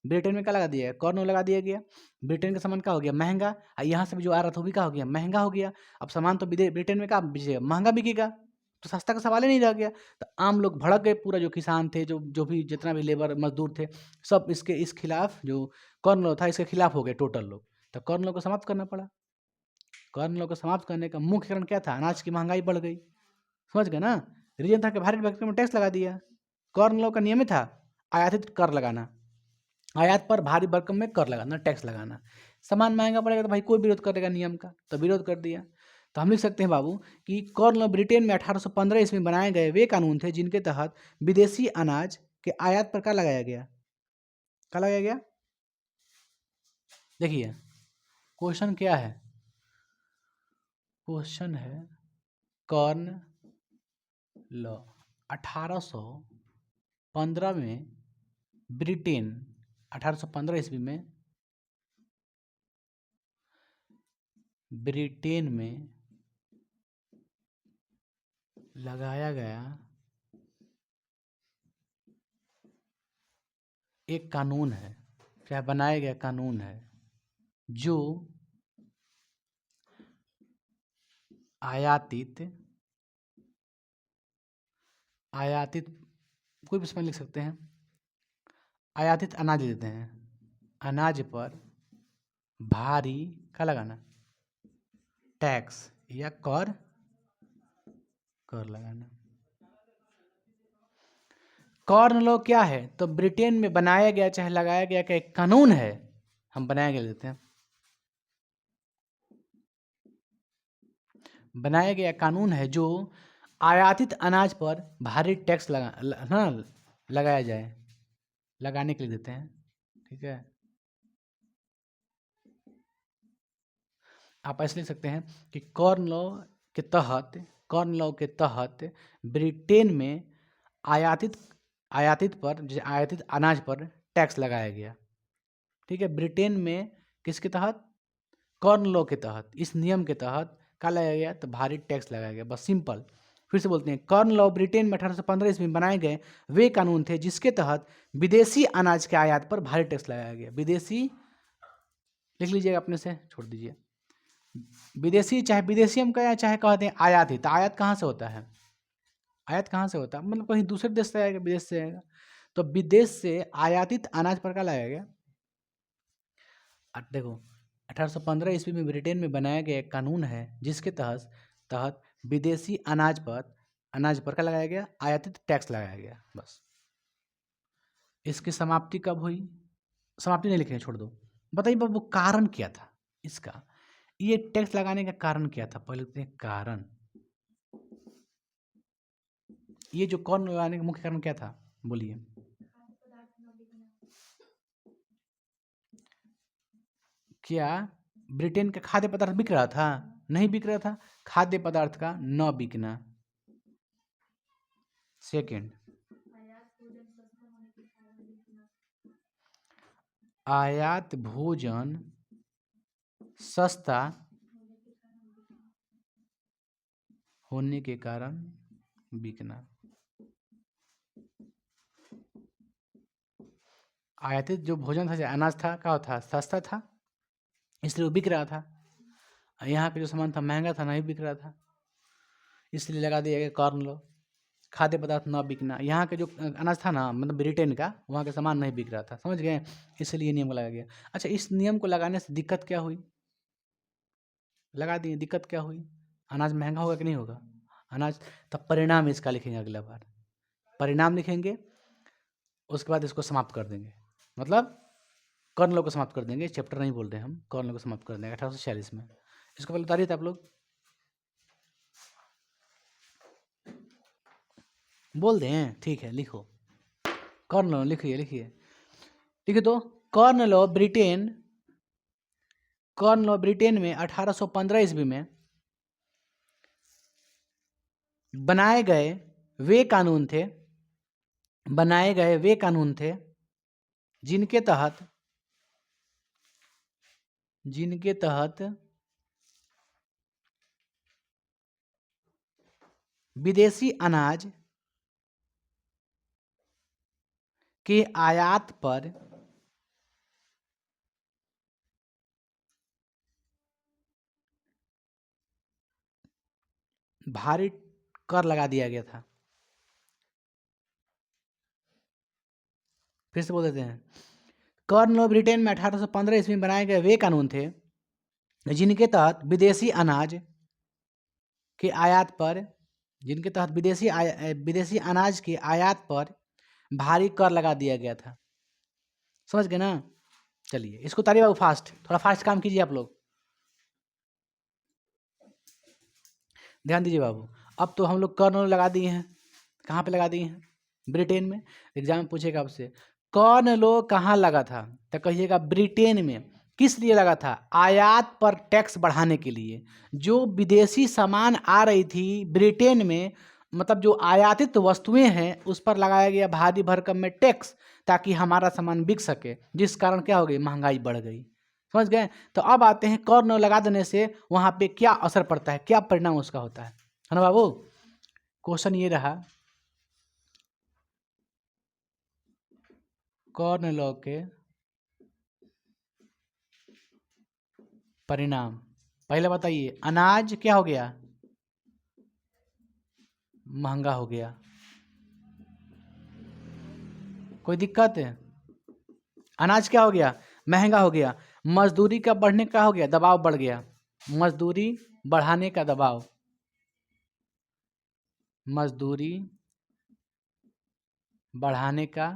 ब्रिटेन में क्या लगा दिया? कॉर्न लॉ लगा दिया गया। ब्रिटेन का सामान क्या हो गया? महंगा। और यहाँ से भी जो आ रहा था वो भी क्या हो गया? महंगा हो गया। अब सामान तो ब्रिटेन में क्या बिकेगा? महंगा बिकेगा, तो सस्ता का सवाल ही नहीं रह गया। तो आम लोग भड़क गए, पूरा जो किसान थे, जो जो भी जितना भी लेबर मजदूर थे, सब इसके इस खिलाफ, जो कॉर्न लॉ था इसके खिलाफ हो गए टोटल लोग। तो कॉर्न लॉ को समाप्त करना पड़ा। कॉर्न लॉ को समाप्त करने का मुख्य कारण क्या था? अनाज की महंगाई बढ़ गई। समझ गए ना? रीजन था कि भारी भरकम में टैक्स लगा दिया। कॉर्न लॉ का नियम ही था आयातित कर लगाना, आयात पर भारी भरकम में कर लगाना, टैक्स लगाना। सामान महंगा पड़ेगा तो भाई कोई विरोध करेगा नियम का, तो विरोध कर दिया। तो हम लिख सकते हैं बाबू कि कॉर्न लॉ ब्रिटेन में 1815 ईस्वी में बनाए गए वे कानून थे जिनके तहत विदेशी अनाज के आयात पर क्या लगाया गया? क्या लगाया गया? देखिए क्वेश्चन क्या है? क्वेश्चन है कॉर्न लॉ 1815 में ब्रिटेन, 1815 ईस्वी में ब्रिटेन में लगाया गया एक कानून है, क्या बनाया गया कानून है, जो आयातित आयातित कोई भी इसमें लिख सकते हैं, आयातित अनाज लेते हैं, अनाज पर भारी क्या लगाना? टैक्स या कर लगाना। कॉर्न लॉ क्या है? तो ब्रिटेन में बनाया गया चाहे लगाया गया का एक कानून है, हम बनाया गया लेते हैं, बनाया गया कानून है जो आयातित अनाज पर भारी टैक्स लगाया जाए, लगाने के लिए देते हैं। ठीक है, आप ऐसे लिख सकते हैं कि कॉर्न लॉ के तहत ब्रिटेन में आयातित आयातित पर, जैसे आयातित अनाज पर टैक्स लगाया गया। ठीक है, ब्रिटेन में किसके तहत? कॉर्न लॉ के तहत, इस नियम के तहत क्या लगाया गया? तो भारी टैक्स लगाया गया, बस सिंपल। फिर से बोलते हैं, कॉर्न लॉ ब्रिटेन में 1815 ईस्वी में बनाए गए वे कानून थे जिसके तहत विदेशी अनाज के आयात पर भारी टैक्स लगाया गया। विदेशी लिख लीजिएगा, अपने से छोड़ दीजिए। विदेशी, चाहे विदेशी हम कहें चाहे कहते हैं आयात ही, तो आयात कहाँ से होता है? आयात कहाँ से होता है? मतलब कहीं दूसरे देश से आएगा, विदेश से आएगा। तो विदेश से आयातित अनाज पर क्या लगाया गया? देखो 1815 ईस्वी में ब्रिटेन में बनाया गया एक कानून है जिसके तहत तहत विदेशी अनाज पर क्या लगाया गया, आयातित टैक्स लगाया गया। बस इसकी समाप्ति कब हुई, समाप्ति नहीं लिखेंगे, छोड़ दो। बताइए बाबू कारण क्या था इसका, ये टैक्स लगाने का कारण क्या था, पहले देखते हैं कारण। ये जो कॉर्न लगाने का मुख्य कारण क्या था, बोलिए। क्या ब्रिटेन का खाद्य पदार्थ बिक रहा था, नहीं बिक रहा था, खाद्य पदार्थ का न बिकना। सेकंड, आयात भोजन सस्ता होने के कारण बिकना। आयातित जो भोजन था, जो अनाज था, क्या था, सस्ता था, इसलिए वो बिक रहा था। यहाँ पे जो सामान था महंगा था, नहीं बिक रहा था, इसलिए लगा दिया गया कॉर्न लॉ, खाद्य पदार्थ न बिकना। यहाँ के जो अनाज था ना, मतलब ब्रिटेन का, वहाँ का सामान नहीं बिक रहा था, समझ गए, इसलिए नियम को लगाया गया। अच्छा, इस नियम को लगाने से दिक्कत क्या हुई, लगा दिए, दिक्कत क्या हुई, अनाज महंगा होगा कि नहीं होगा, अनाज। तब परिणाम इसका लिखेंगे, अगला बार परिणाम लिखेंगे, उसके बाद इसको समाप्त कर देंगे, मतलब कॉर्न लॉ को समाप्त कर देंगे, चैप्टर नहीं बोल रहे हम, कॉर्न लॉ को समाप्त कर देंगे 1846 में। इसको पहले उतारिए थे आप लोग, बोल दें, ठीक है, लिखो कॉर्न लॉ, लिखिए लिखिए लिखिए। तो कॉर्न लॉ ब्रिटेन में 1815 ईस्वी में बनाए गए वे कानून थे जिनके तहत विदेशी अनाज के आयात पर भारी कर लगा दिया गया था। फिर से बोल देते हैं, कॉर्न लॉ ब्रिटेन में 1815 ईस्वी में बनाए गए वे कानून थे जिनके तहत विदेशी अनाज के आयात पर विदेशी अनाज के आयात पर भारी कर लगा दिया गया था। समझ गए ना। चलिए इसको उतारिए बाबू, फास्ट, थोड़ा फास्ट काम कीजिए आप लोग, ध्यान दीजिए बाबू। अब तो हम लोग कॉर्न लॉ लगा दिए हैं, कहाँ पे लगा दिए हैं, ब्रिटेन में। एग्जाम में पूछेगा आपसे कॉर्न लॉ कहाँ लगा था, तो कहिएगा ब्रिटेन में। किस लिए लगा था, आयात पर टैक्स बढ़ाने के लिए। जो विदेशी सामान आ रही थी ब्रिटेन में, मतलब जो आयातित वस्तुएं हैं, उस पर लगाया गया भारी भरकम में टैक्स, ताकि हमारा सामान बिक सके, जिस कारण क्या हो गई, महंगाई बढ़ गई। समझ गए। तो अब आते हैं कॉर्न लगा देने से वहाँ पे क्या असर पड़ता है, क्या परिणाम उसका होता है ना बाबू। क्वेश्चन ये रहा, कॉर्न लॉ के परिणाम। पहले बताइए, अनाज क्या हो गया, महंगा हो गया, कोई दिक्कत है, अनाज क्या हो गया, महंगा हो गया। मजदूरी का बढ़ने का हो गया, दबाव बढ़ गया, मजदूरी बढ़ाने का दबाव, मजदूरी बढ़ाने का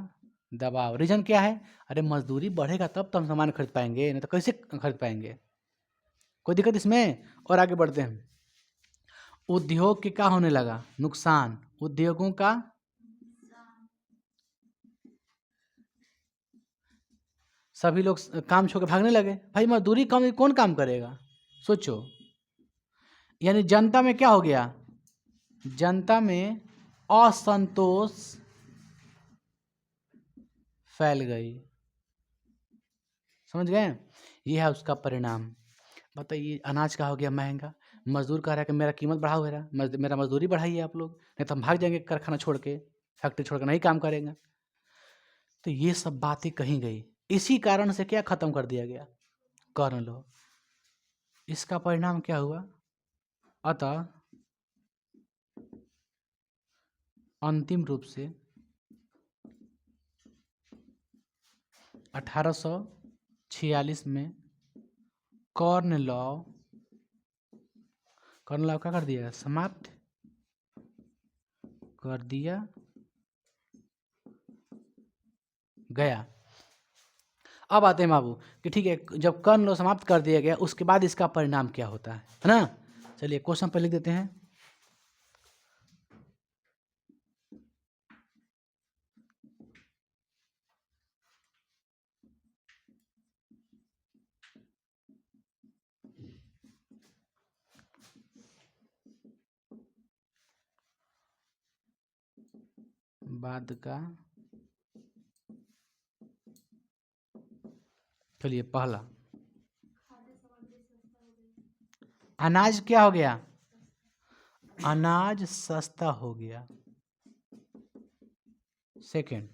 दबाव। रीजन क्या है, अरे मजदूरी बढ़ेगा तब तो हम सामान खरीद पाएंगे, नहीं तो कैसे खरीद पाएंगे, कोई दिक्कत इसमें। और आगे बढ़ते हैं, उद्योग के क्या होने लगा, नुकसान, उद्योगों का, सभी लोग काम छोड़ के भागने लगे, भाई मजदूरी कम, कौन काम करेगा, सोचो। यानी जनता में क्या हो गया, जनता में असंतोष फैल गई। समझ गए, ये है उसका परिणाम। बताइए, अनाज का हो गया महंगा, मजदूर कह रहा है कि मेरा कीमत बढ़ाओ, मेरा मजदूरी बढ़ाइए आप लोग, नहीं तो हम भाग जाएंगे कारखाना छोड़ के, फैक्ट्री छोड़ के नहीं काम करेंगे। तो ये सब बातें कही गई, इसी कारण से क्या खत्म कर दिया गया, कॉर्न लॉ। इसका परिणाम क्या हुआ, अतः अंतिम रूप से 1846 में कॉर्न लॉ क्या कर दिया? समाप्त कर दिया गया। अब आते हैं बाबू कि ठीक है, जब कॉर्न लॉ समाप्त कर दिया गया उसके बाद इसका परिणाम क्या होता है ना? चलिए क्वेश्चन पर लिख देते हैं। बाद का, चलिए पहला, अनाज क्या हो गया? अनाज सस्ता हो गया। सेकंड,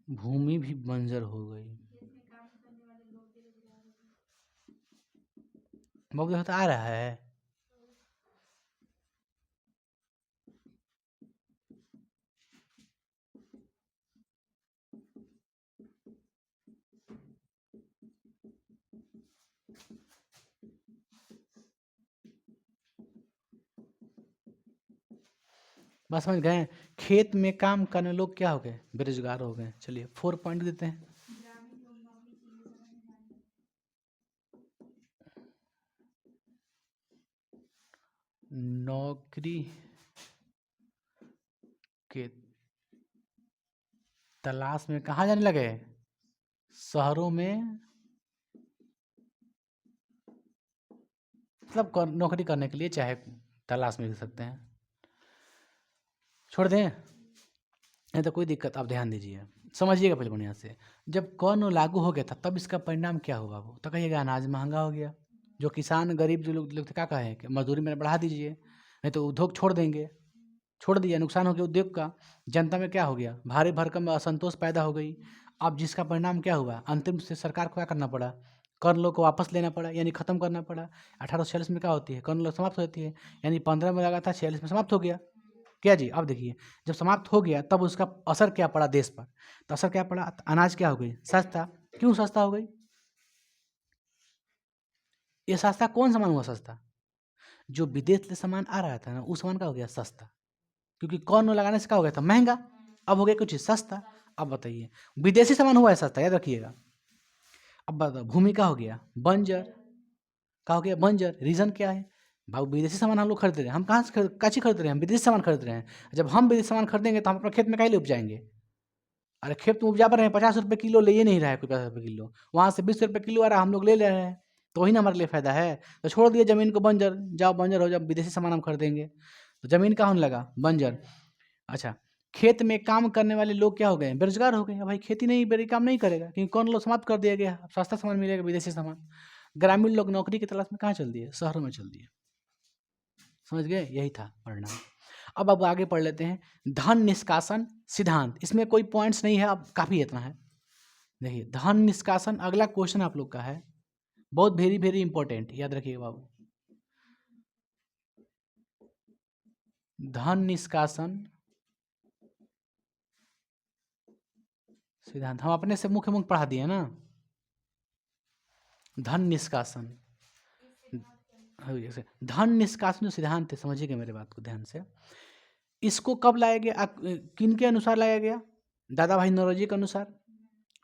भूमि भी बंजर हो गई। बाबू तो आ रहा है। बस समझ गए? खेत में काम करने लोग क्या हो गए? बेरोजगार हो गए। चलिए 4 पॉइंट देते हैं। नौकरी के तलाश में कहाँ जाने लगे? शहरों में, मतलब नौकरी करने के लिए, चाहे तलाश में भी सकते हैं। छोड़ दें? नहीं तो कोई दिक्कत, आप ध्यान दीजिए, समझिएगा पहले बढ़िया से। जब कॉर्न लागू हो गया था तब इसका परिणाम क्या हुआ? वो तो कहिएगा अनाज महंगा हो गया। जो किसान गरीब जो लोग थे क्या कहे कि मजदूरी में बढ़ा दीजिए, नहीं तो उद्योग छोड़ देंगे। छोड़ दिया, नुकसान हो गया उद्योग का। जनता में क्या हो गया? भारी भरकम असंतोष पैदा हो गई। अब जिसका परिणाम क्या हुआ? अंतिम से सरकार को क्या करना पड़ा? कर लो को वापस लेना पड़ा, यानी खत्म करना पड़ा। 1846 में क्या होती है? कर लो समाप्त होती है, यानी 15 में लगा था, 46 में समाप्त हो गया। क्या जी? अब देखिए, जब समाप्त हो गया तब उसका असर क्या पड़ा देश पर? तो असर क्या पड़ा? अनाज क्या हो गई? सस्ता। क्यों सस्ता हो गई? ये सस्ता कौन सामान हुआ सस्ता? जो विदेश से सामान आ रहा था ना, उस सामान का हो गया सस्ता, क्योंकि कॉर्न लगाने से क्या हो गया था? महंगा। अब हो गया कुछ सस्ता। अब बताइए, विदेशी सामान हुआ है सस्ता, याद रखिएगा। अब बताओ, भूमि का हो गया बंजर। का हो गया? बंजर। रीजन क्या है? भाई विदेशी सामान हम लोग खरीद रहे हैं। हम कहाँ से काची खरीद रहे हैं? हम विदेशी सामान खरीद रहे हैं। जब हम विदेशी सामान खरीदेंगे तो हम अपने खेत में काहे लिए उपजाएंगे? अरे खेत में उपजा पर रहे हैं, 50 रुपये किलो ले नहीं रहा है कोई, 50 रुपये किलो, वहाँ से 20 रुपये किलो आ रहा है, हम लोग ले रहे हैं। तो वही ना हमारे लिए फायदा है। तो छोड़ दिए जमीन को बंजर, जाओ बंजर हो जाओ, विदेशी सामान हम खरीदेंगे। तो जमीन कहाँ होने लगा? बंजर। अच्छा, खेत में काम करने वाले लोग क्या हो गए? बेरोजगार हो गए। भाई खेती नहीं, बेरी काम नहीं करेगा, क्योंकि कौन लोग समाप्त कर दिया गया। अब सस्ता सामान मिलेगा, विदेशी सामान। ग्रामीण लोग नौकरी की तलाश में कहाँ चल दिए? शहरों में चल दिए। समझ गए? यही था परिणाम। अब आगे पढ़ लेते हैं। धन निष्कासन सिद्धांत, इसमें कोई पॉइंट्स नहीं है, अब काफी इतना है। देखिए, धन निष्कासन अगला क्वेश्चन आप लोग का है, बहुत वेरी वेरी इंपॉर्टेंट, याद रखिएगा बाबू। धन निष्कासन सिद्धांत हम अपने से मुख्य पढ़ा दिए ना। धन निष्कासन, धन निष्कासन जो सिद्धांत है, समझिएगा मेरे बात को ध्यान से। इसको कब लाया गया? किन के अनुसार लाया गया? दादा भाई नौरोजी के अनुसार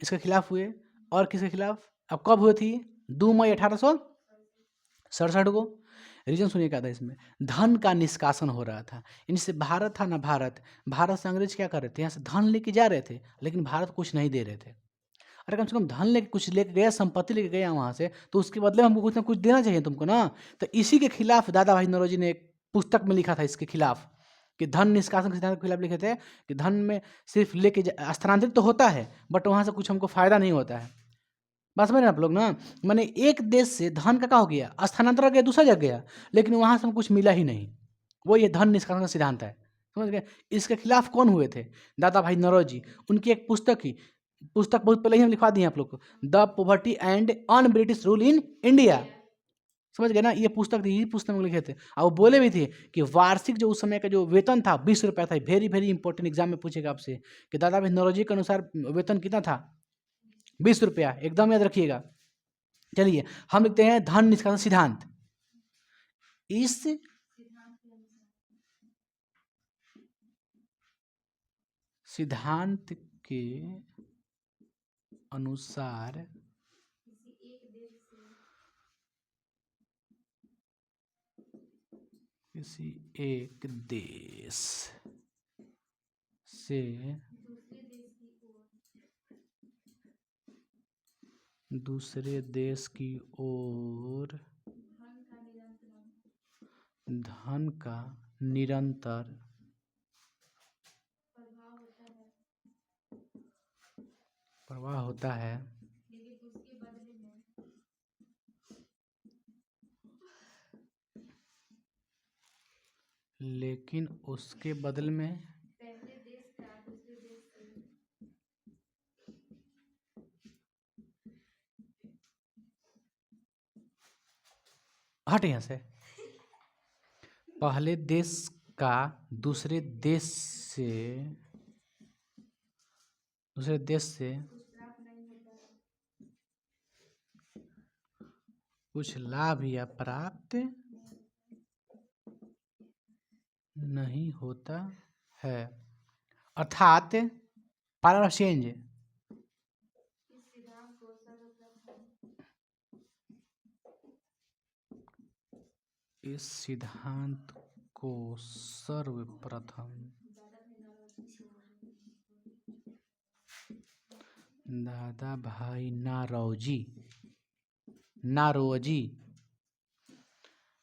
इसके खिलाफ हुए। और किसके खिलाफ? अब कब हुई थी? 2 मई 1867 को। रीजन सुनिए क्या था इसमें? धन का निष्कासन हो रहा था। इनसे भारत था ना, भारत से अंग्रेज क्या कर रहे थे? यहाँ से धन लेके जा रहे थे, लेकिन भारत कुछ नहीं दे रहे थे। अरे कम से कम धन लेके कुछ लेके गया, संपत्ति लेके गया वहाँ से, तो उसके बदले में हमको कुछ ना कुछ देना चाहिए तुमको ना। तो इसी के खिलाफ दादा भाई नौरोजी ने एक पुस्तक में लिखा था इसके खिलाफ, कि धन निष्कासन के सिद्धांत के खिलाफ लिखे थे कि धन में सिर्फ लेके स्थानांतरित तो होता है, बट वहाँ से कुछ हमको फायदा नहीं होता है। बस समझ रहे हैं आप लोग ना? मैंने एक देश से धन का क्या हो गया? स्थानांतरण गया, दूसरा जगह गया, लेकिन वहाँ से हमको कुछ मिला ही नहीं। वो ये धन निष्कासन का सिद्धांत है। समझ गए? इसके खिलाफ कौन हुए थे? दादा भाई नौरोजी। उनकी एक पुस्तक बहुत पहले ही हम लिखवा दिए आप लोग को, the poverty and un British rule in India. समझ गए ना? ये पुस्तक थी, यही पुस्तक में लिखे थे। और वो बोले भी थे कि वार्षिक जो उस समय का जो वेतन था 20 रुपया था। वेरी वेरी इंपॉर्टेंट, एग्जाम में पूछेगा आपसे कि दादा भाई नौरोजी के अनुसार वेतन कितना था? 20 रुपया, एकदम याद रखिएगा। चलिए हम लिखते हैं धन निष्कासन सिद्धांत। इस सिद्धांत के अनुसार किसी एक देश से दूसरे देश की ओर धन का निरंतर प्रवाह होता है, लेकिन उसके बदले में हट यहाँ से, पहले देश का दूसरे देश से कुछ लाभ या प्राप्त नहीं होता है। अर्थात पावर ऑफ चेंज, इस सिद्धांत को सर्वप्रथम दादा भाई नारोजी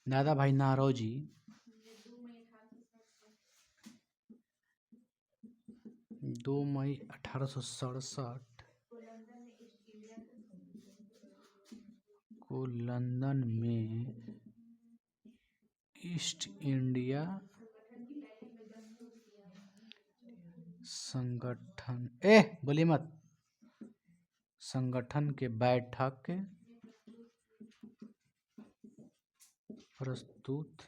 दादा भाई नारोजी 2 मई 1867 को लंदन में ईस्ट इंडिया संगठन बोलिए मत, संगठन के बैठक प्रस्तुत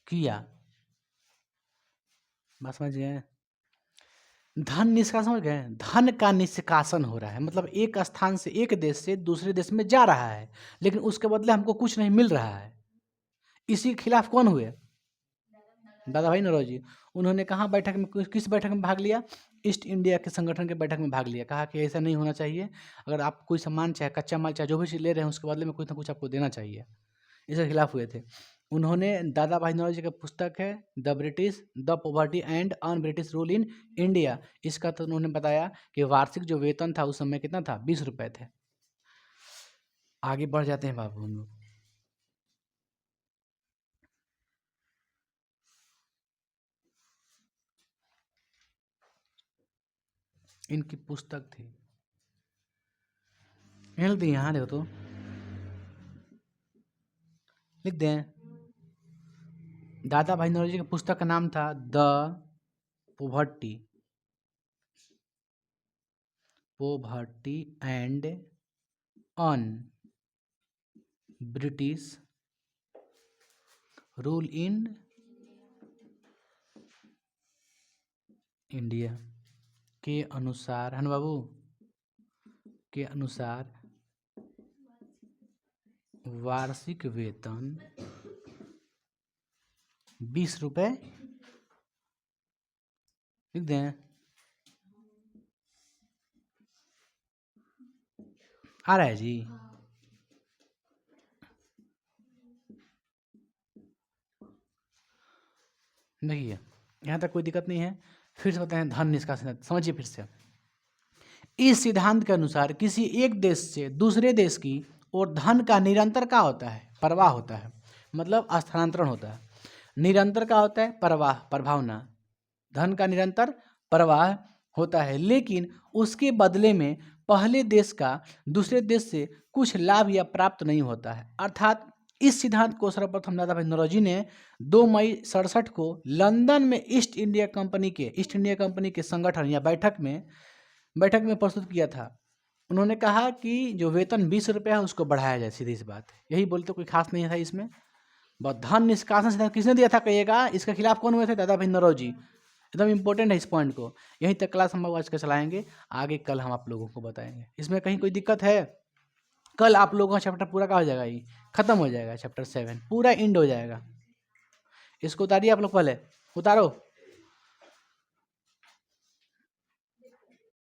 किया। बात समझ गए? धन निष्कासन समझ गए? धन का निष्कासन हो रहा है, मतलब एक स्थान से, एक देश से दूसरे देश में जा रहा है, लेकिन उसके बदले हमको कुछ नहीं मिल रहा है। इसी के खिलाफ कौन हुए? दादा भाई नौरोजी। उन्होंने कहाँ बैठक में, किस बैठक में भाग लिया? ईस्ट इंडिया के संगठन के बैठक में भाग लिया। कहा कि ऐसा नहीं होना चाहिए, अगर आप कोई सामान चाहे कच्चा माल चाहे जो भी चीज़ ले रहे हैं उसके बदले में कुछ ना कुछ आपको देना चाहिए। इसके खिलाफ हुए थे। उन्होंने दादा भाई नौरोजी का पुस्तक है the British the poverty and un British rule in India, इसका तो उन्होंने बताया कि वार्षिक जो वेतन था उस समय कितना था? 20 रुपये थे। आगे बढ़ जाते हैं बाबू हम लोग। इनकी पुस्तक थी, यहाँ देखो तो लिख दें, दादा भाई नौरोजी की पुस्तक का नाम था the poverty and un British rule in India के अनुसार, हन बाबू, के अनुसार वार्षिक वेतन 20 रुपये लिख दें। आ रहा है जी? देखिए यहाँ तक कोई दिक्कत नहीं है। फिर से बताएं धन निष्कासन, समझिए फिर से। इस सिद्धांत के अनुसार किसी एक देश से दूसरे देश की ओर धन का निरंतर क्या होता है? प्रवाह होता है, मतलब स्थानांतरण होता है। निरंतर क्या होता है? प्रवाह, प्रभावना। धन का निरंतर प्रवाह होता है, लेकिन उसके बदले में पहले देश का दूसरे देश से कुछ लाभ या प्राप्त नहीं होता है। अर्थात इस सिद्धांत को सर्वप्रथम दादा भाई नौरोजी ने 2 मई 1967 को लंदन में ईस्ट इंडिया कंपनी के संगठन या बैठक में प्रस्तुत किया था। उन्होंने कहा कि जो वेतन 20 रुपये है उसको बढ़ाया जाए, सीधी सी बात है। यही बोलते, कोई खास नहीं था इसमें। धन निष्कासन सिद्धांत किसने दिया था कहिएगा? इसके खिलाफ कौन हुए थे? दादा भाई नौरोजी। एकदम इम्पोर्टेंट है इस पॉइंट को। यहीं तक क्लास हम आज का चलाएंगे, आगे कल हम आप लोगों को बताएंगे। इसमें कहीं कोई दिक्कत है? कल आप लोगों का चैप्टर पूरा का हो जाएगा, ये खत्म हो जाएगा, चैप्टर 7 पूरा एंड हो जाएगा। इसको उतारिए आप लोग, पहले उतारो।